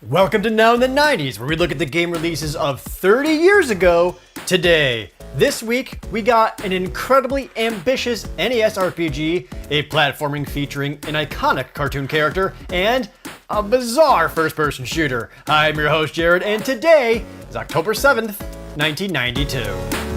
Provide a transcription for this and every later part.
Welcome to Now in the 90s, where we look at the game releases of 30 years ago today. This week, we got an incredibly ambitious NES RPG, a platforming featuring an iconic cartoon character, and a bizarre first-person shooter. I'm your host, Jared, and today is October 7th, 1992.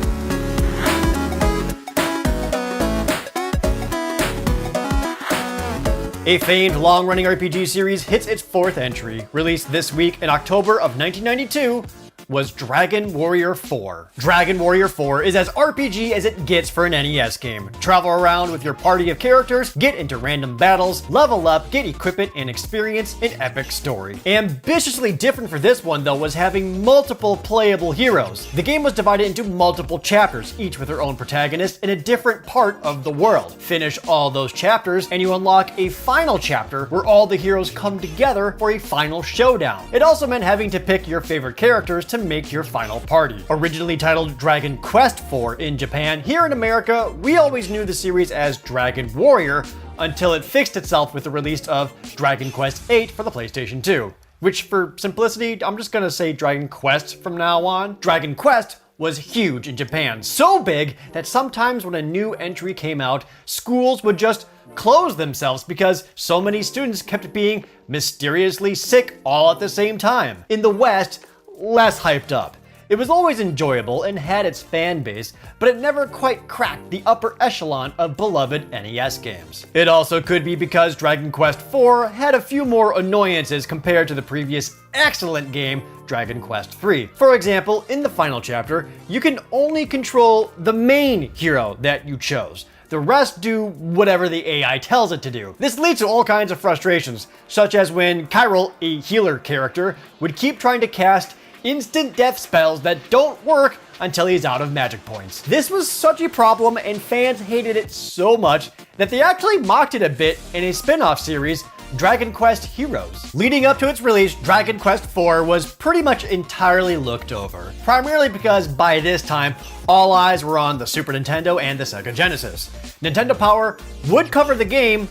A famed long-running RPG series hits its fourth entry, released this week in October of 1992, was Dragon Warrior 4. Dragon Warrior 4 is as RPG as it gets for an NES game. Travel around with your party of characters, get into random battles, level up, get equipment, and experience an epic story. Ambitiously different for this one, though, was having multiple playable heroes. The game was divided into multiple chapters, each with their own protagonist in a different part of the world. Finish all those chapters, and you unlock a final chapter where all the heroes come together for a final showdown. It also meant having to pick your favorite characters to make your final party. Originally titled Dragon Quest IV in Japan, here in America, we always knew the series as Dragon Warrior until it fixed itself with the release of Dragon Quest VIII for the PlayStation 2. Which, for simplicity, I'm just gonna say Dragon Quest from now on. Dragon Quest was huge in Japan, so big that sometimes when a new entry came out, schools would just close themselves because so many students kept being mysteriously sick all at the same time. In the West, less hyped up. It was always enjoyable and had its fan base, but it never quite cracked the upper echelon of beloved NES games. It also could be because Dragon Quest IV had a few more annoyances compared to the previous excellent game, Dragon Quest III. For example, in the final chapter, you can only control the main hero that you chose. The rest do whatever the AI tells it to do. This leads to all kinds of frustrations, such as when Kyril, a healer character, would keep trying to cast instant death spells that don't work until he's out of magic points. This was such a problem, and fans hated it so much that they actually mocked it a bit in a spin-off series, Dragon Quest Heroes. Leading up to its release, Dragon Quest IV was pretty much entirely looked over, primarily because by this time, all eyes were on the Super Nintendo and the Sega Genesis. Nintendo Power would cover the game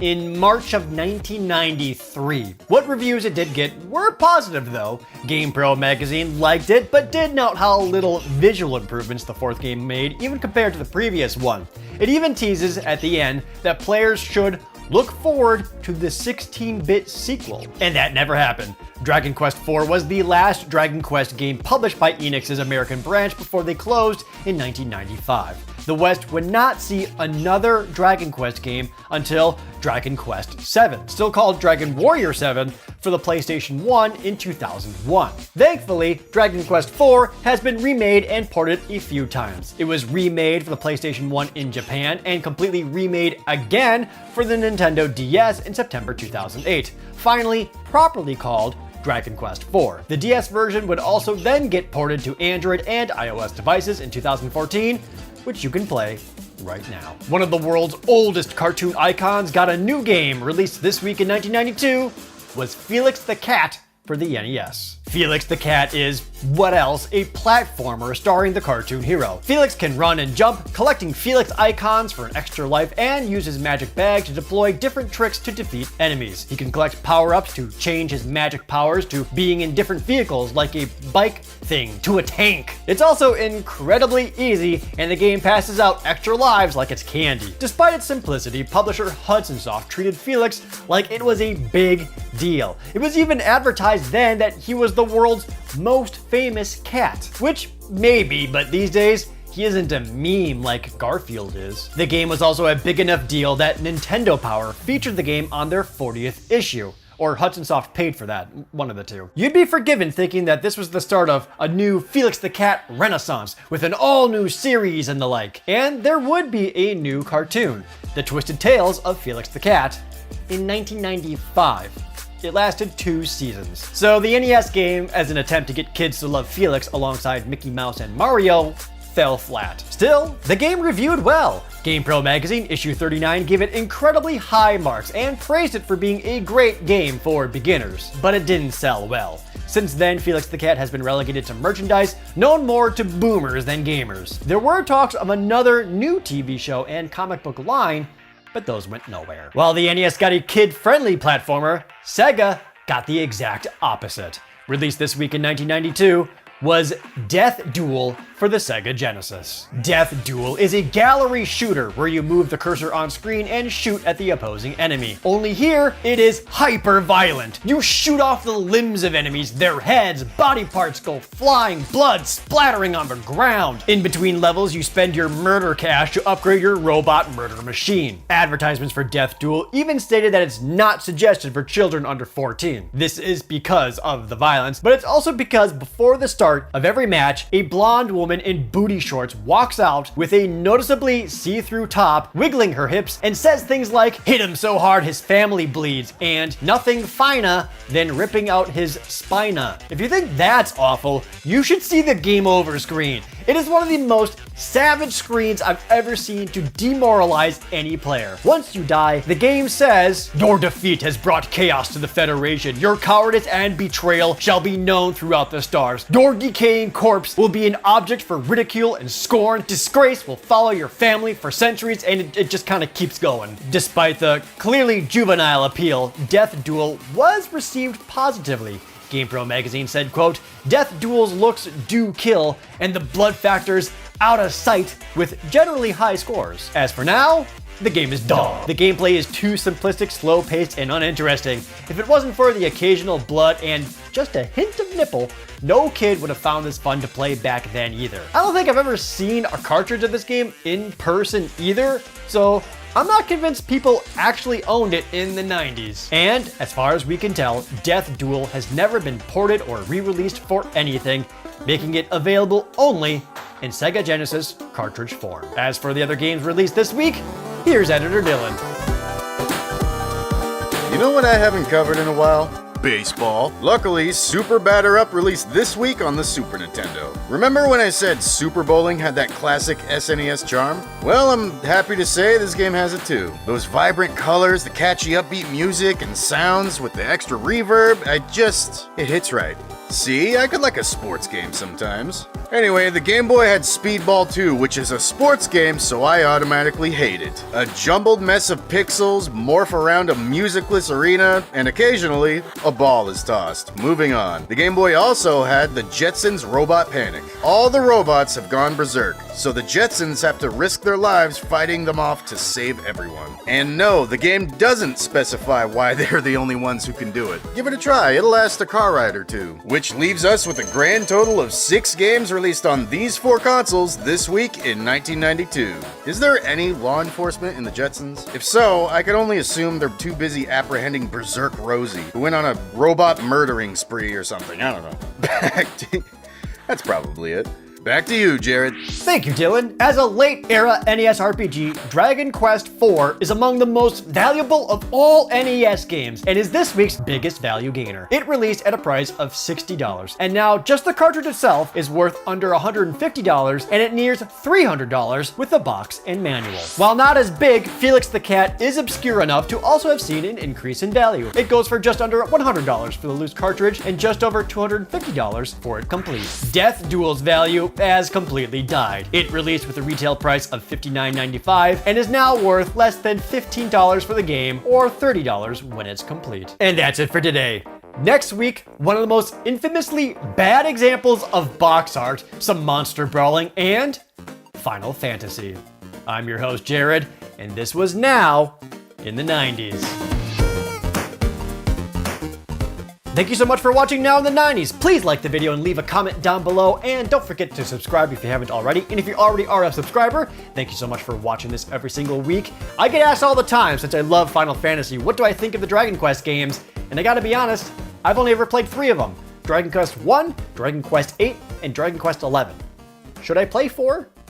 in March of 1993. What reviews it did get were positive though. GamePro magazine liked it, but did note how little visual improvements the fourth game made, even compared to the previous one. It even teases at the end that players should look forward to the 16-bit sequel. And that never happened. Dragon Quest IV was the last Dragon Quest game published by Enix's American branch before they closed in 1995. The West would not see another Dragon Quest game until Dragon Quest VII, still called Dragon Warrior 7, for the PlayStation 1 in 2001. Thankfully, Dragon Quest IV has been remade and ported a few times. It was remade for the PlayStation 1 in Japan and completely remade again for the Nintendo DS in September 2008, finally properly called Dragon Quest IV. The DS version would also then get ported to Android and iOS devices in 2014, which you can play right now. One of the world's oldest cartoon icons got a new game released this week in 1992, was Felix the Cat for the NES. Felix the Cat is, what else, a platformer starring the cartoon hero. Felix can run and jump, collecting Felix icons for an extra life, and use his magic bag to deploy different tricks to defeat enemies. He can collect power-ups to change his magic powers to being in different vehicles like a bike thing to a tank. It's also incredibly easy, and the game passes out extra lives like it's candy. Despite its simplicity, publisher Hudson Soft treated Felix like it was a big deal. It was even advertised then that he was the world's most famous cat, which maybe, but these days, he isn't a meme like Garfield is. The game was also a big enough deal that Nintendo Power featured the game on their 40th issue. Or Hudson Soft paid for that, one of the two. You'd be forgiven thinking that this was the start of a new Felix the Cat renaissance with an all-new series and the like. And there would be a new cartoon, The Twisted Tales of Felix the Cat, in 1995. It lasted 2 seasons. So the NES game, as an attempt to get kids to love Felix alongside Mickey Mouse and Mario, fell flat. Still, the game reviewed well. GamePro magazine issue 39 gave it incredibly high marks and praised it for being a great game for beginners. But it didn't sell well. Since then, Felix the Cat has been relegated to merchandise, known more to boomers than gamers. There were talks of another new TV show and comic book line, but those went nowhere. While the NES got a kid-friendly platformer, Sega got the exact opposite. Released this week in 1992, was Death Duel for the Sega Genesis. Death Duel is a gallery shooter where you move the cursor on screen and shoot at the opposing enemy. Only here, it is hyper violent. You shoot off the limbs of enemies, their heads, body parts go flying, blood splattering on the ground. In between levels, you spend your murder cash to upgrade your robot murder machine. Advertisements for Death Duel even stated that it's not suggested for children under 14. This is because of the violence, but it's also because before the start of every match, a blonde woman in booty shorts walks out with a noticeably see-through top, wiggling her hips, and says things like, "Hit him so hard his family bleeds," and "nothing finer than ripping out his spina." If you think that's awful, you should see the game over screen. It is one of the most savage screens I've ever seen to demoralize any player. Once you die, the game says, "Your defeat has brought chaos to the Federation. Your cowardice and betrayal shall be known throughout the stars. Your decaying corpse will be an object for ridicule and scorn. Disgrace will follow your family for centuries," and it just kind of keeps going. Despite the clearly juvenile appeal, Death Duel was received positively. GamePro magazine said, quote, "Death Duel's looks do kill, and the blood factor's out of sight with generally high scores. As for now, the game is dull. The gameplay is too simplistic, slow-paced, and uninteresting. If it wasn't for the occasional blood and just a hint of nipple, no kid would have found this fun to play back then either." I don't think I've ever seen a cartridge of this game in person either, so I'm not convinced people actually owned it in the 90s. And as far as we can tell, Death Duel has never been ported or re-released for anything, making it available only in Sega Genesis cartridge form. As for the other games released this week, here's Editor Dylan. You know what I haven't covered in a while? Baseball. Luckily, Super Batter Up released this week on the Super Nintendo. Remember when I said Super Bowling had that classic SNES charm? Well, I'm happy to say this game has it too. Those vibrant colors, the catchy upbeat music and sounds with the extra reverb, it hits right. See, I could like a sports game sometimes. Anyway, the Game Boy had Speedball 2, which is a sports game, so I automatically hate it. A jumbled mess of pixels morph around a musicless arena, and occasionally, a ball is tossed. Moving on. The Game Boy also had the Jetsons Robot Panic. All the robots have gone berserk, so the Jetsons have to risk their lives fighting them off to save everyone. And no, the game doesn't specify why they're the only ones who can do it. Give it a try, it'll last a car ride or two. Which leaves us with a grand total of 6 games released on these 4 consoles this week in 1992. Is there any law enforcement in the Jetsons? If so, I can only assume they're too busy apprehending Berserk Rosie, who went on a robot murdering spree or something. I don't know. That's probably it. Back to you, Jared. Thank you, Dylan. As a late-era NES RPG, Dragon Quest IV is among the most valuable of all NES games and is this week's biggest value gainer. It released at a price of $60, and now just the cartridge itself is worth under $150, and it nears $300 with the box and manual. While not as big, Felix the Cat is obscure enough to also have seen an increase in value. It goes for just under $100 for the loose cartridge and just over $250 for it complete. Death Duel's value has completely died. It released with a retail price of $59.95 and is now worth less than $15 for the game or $30 when it's complete. And that's it for today. Next week, one of the most infamously bad examples of box art, some monster brawling, and Final Fantasy. I'm your host, Jared, and this was Now in the 90s. Thank you so much for watching Now in the 90s. Please like the video and leave a comment down below, and don't forget to subscribe if you haven't already. And if you already are a subscriber, thank you so much for watching this every single week. I get asked all the time, since I love Final Fantasy, what do I think of the Dragon Quest games? And I gotta be honest, I've only ever played 3 of them. Dragon Quest 1, Dragon Quest 8, and Dragon Quest 11. Should I play 4?